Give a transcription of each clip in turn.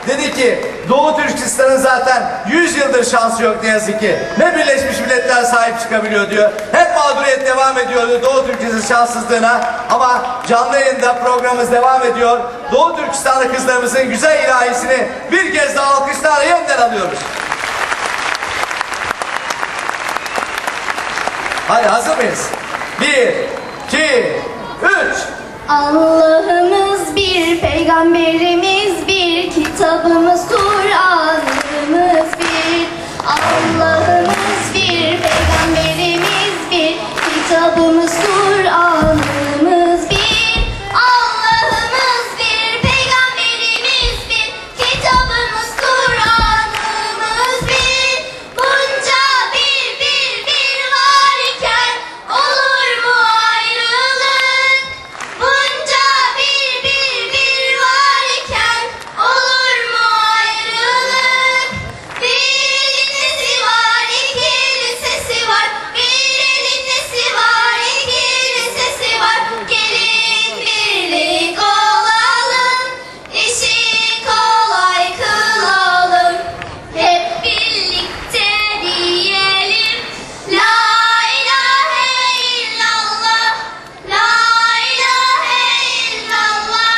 Dedi ki Doğu Türkistan'ın zaten 100 yıldır şansı yok ne yazık ki. Ne Birleşmiş Milletler sahip çıkabiliyor diyor. Hep mağduriyet devam ediyordu Doğu Türkistan'ın şanssızlığına. Ama canlı yayında programımız devam ediyor. Doğu Türkistanlı kızlarımızın güzel ilahisini bir kez daha alkışlarla yeniden alıyoruz. Hadi hazır mıyız? 1, 2, 3. Allah'ımız bir, peygamberimiz bir, kitabımız Kur'an'ımız bir. Allah'ımız bir, peygamberimiz bir, kitabımız Kur'an'ımız bir. Allah'ımız bir, peygamberimiz bir, kitabımız Kur'an'ımız bir. Bunca bir var iken olur mu ayrılık? Bunca bir var iken olur mu ayrılık? Bir elin nesi var, iki elin sesi var. Bir elin nesi var, iki elin sesi var. Gelin birlik olalım, işi kolay kılalım. Hep birlikte diyelim La ilahe illallah, La ilahe illallah.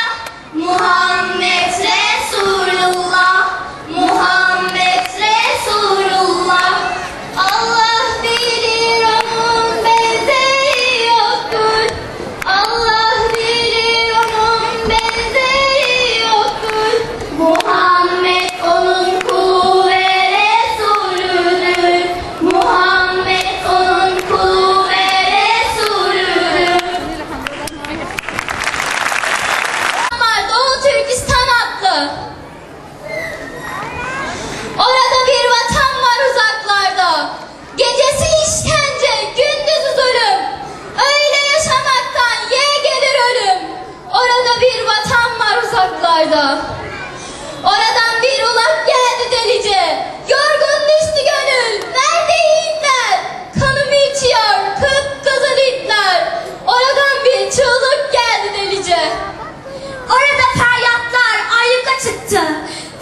Muhammed Resulullah, Muhammed Resulullah. Allah bilir onun benzeri yoktur. Allah bilir onun benzeri yoktur. Muhammed onun kulu ve Resulüdür. Muhammed onun kulu ve Resulüdür. Doğu Türkistan adlı. Orada bir vatan var uzaklarda. Gecesi işkence, gündüzü zulüm. Öyle yaşamaktan ye gelir ölüm. Orada bir vatan var uzaklarda. Oradan bir ulak geldi delice. Yorgun düştü gönül. Nerede yiğitler? Kanımı içiyor kıpkızıl itler. Oradan bir çığlık geldi delice. Orada feryatlar ayyuka çıktı.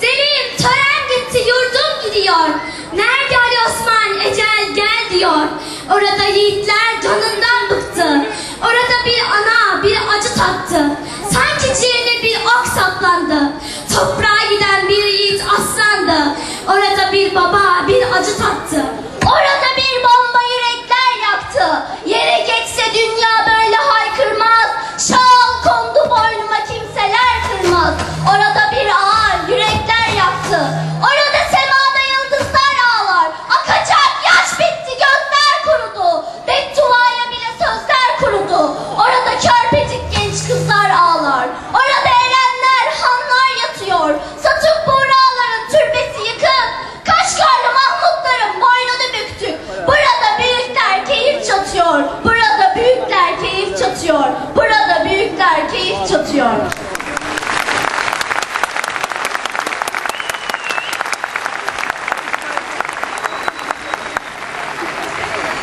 Deliyim tören gitti, yurdum gidiyor. Nerede Ali Osman, ecel gel diyor. Orada yiğitler canından bıktı. Orada bir ana bir acı tattı. Sanki ciğerine bir ok saplandı. Toprağa giden bir yiğit aslandı. Orada bir baba bir acı tattı. Orada bir bomba yürekler yaktı. Yere geçse dünya böyle haykırmaz. Şal kondu boynuma kimseler kırmaz. Orada bir ağır yürekler yaktı. Orada semada yıldızlar ağlar. Akacak yaş bitti, gözler kurudu. Bedduaya bile sözler kurudu. Orada körpecik genç kızlar ağlar. Orada erenler, hanlar yatıyor. Satıp buğraların türbesi yıkıp Kaşgarlı Mahmutların boynunu büktük. Burada büyükler keyif çatıyor. Burada büyükler keyif çatıyor. Burada büyükler keyif çatıyor.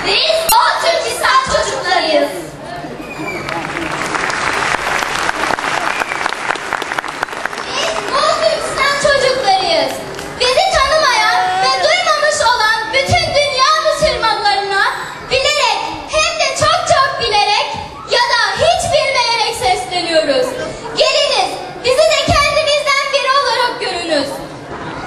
Biz Doğu Türkistan çocuklarıyız. Biz Doğu Türkistan çocuklarıyız. Bizi tanımayan ve duymamış olan bütün dünya Müslümanlarına bilerek hem de çok bilerek ya da hiç bilmeyerek sesleniyoruz. Geliniz, bizi de kendimizden biri olarak görünüz.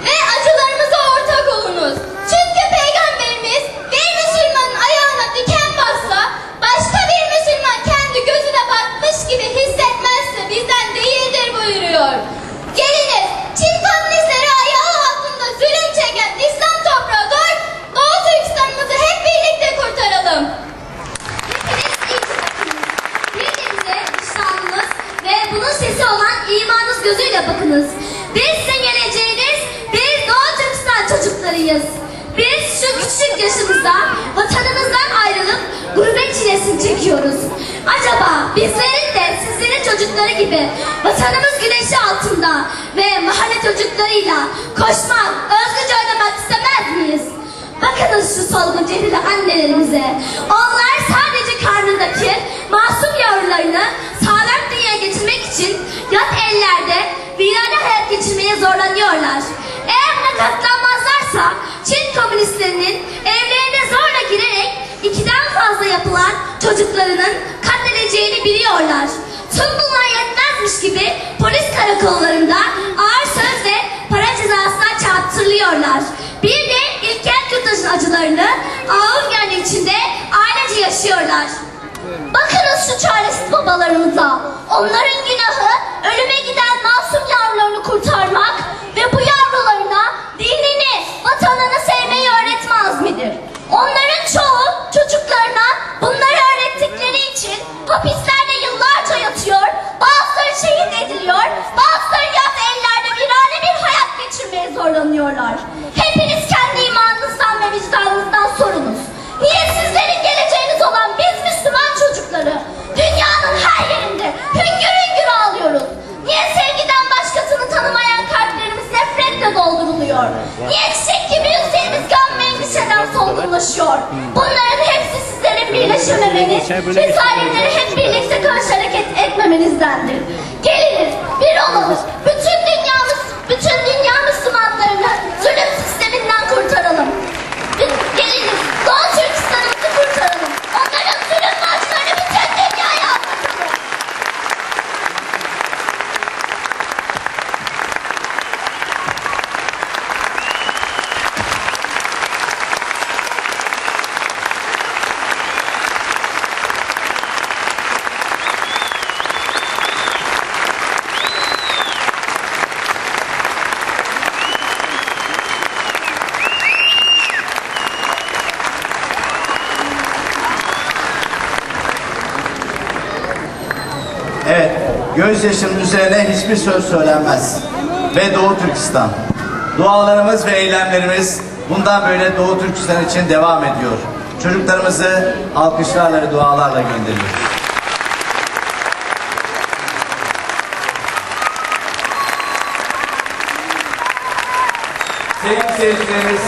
Ve acılarımıza ortak olunuz. Çünkü Peygamberimiz bir Müslümanın ayağına diken bassa başka bir Müslüman kendi gözüne batmış gibi hissetmezse bizden değildir buyuruyor. Geliniz, Çin komünistleri ayağı altında zulüm çeken İslam toprağı Doğu Türkistan'ımızı hep birlikte kurtaralım. Birbirinize vicdanınız ve bunun sesi olan imanınız gözüyle bakınız. Biz sizin geleceğiniz, biz Doğu Türkistan çocuklarıyız. Biz şu küçük yaşımızda vatanımızdan ayrılıp gurbet çilesini çekiyoruz. Acaba bizlerin de sizlerin çocukları gibi vatanımız güneşi altında ve mahalle çocuklarıyla koşmak, özgürce oynamak istemez miyiz? Bakınız şu solgun cehrili annelerimize. Onlar sadece karnındaki masum yavrularını sağlam dünyaya getirmek için yat ellerde virane hayat geçirmeye zorlanıyorlar. Eğer buna katlanmazlarsa Çin komünistlerinin evlerine zorla girerek 2'den fazla yapılan çocuklarının katledileceğini biliyorlar. Tüm bunlar yetmezmiş gibi polis karakollarında ağır söz ve para cezasına çarptırılıyorlar. Bir de ilkel yurttaşın acılarını ağır yerli içinde ailece yaşıyorlar. Bakınız şu çaresiz babalarımıza. Onların günahı ölüme giden masum yavrularını kurtarmak ve bu yavrularına dinini, vatanını sevmeyi öğretmez midir? Onların çoğu çocuklarına bunları öğrettikleri için hapislerde yıllarca yatıyor, bazıları şehit ediliyor, bazıları yat ellerde virane bir hayat geçirmeye zorlanıyorlar. Hepiniz kendi imanınızdan ve vicdanınızdan sorunuz. Niye sizlerin geleceğiniz olan biz Müslüman çocukları dünyanın her yerinde hüngür hüngür ağlıyoruz? Niye sevgiden başkasını tanımayan kalplerimiz nefretle dolduruluyor? Niye çiçek gibi yüzlerimiz gam ve endişeden solgunlaşıyor? Bunların hepsi sizlerin birleşememeniz ve zalimleri hep birlikte karşı hareket etmemenizdendir. Geliniz, bir olalım. Bütün dünya Müslümanlarını zulüm sisteminden kurtaralım. Geliniz, Doğu Türkistan'ımızı kurtaralım. Onların zulüm ve acılarını bütün dünyaya anlatalım. Evet, gözyaşının üzerine hiçbir söz söylenmez. Ve Doğu Türkistan. Dualarımız ve eylemlerimiz bundan böyle Doğu Türkistan için devam ediyor. Çocuklarımızı alkışlarla ve dualarla gönderiyoruz. Sevgili seyircilerimiz,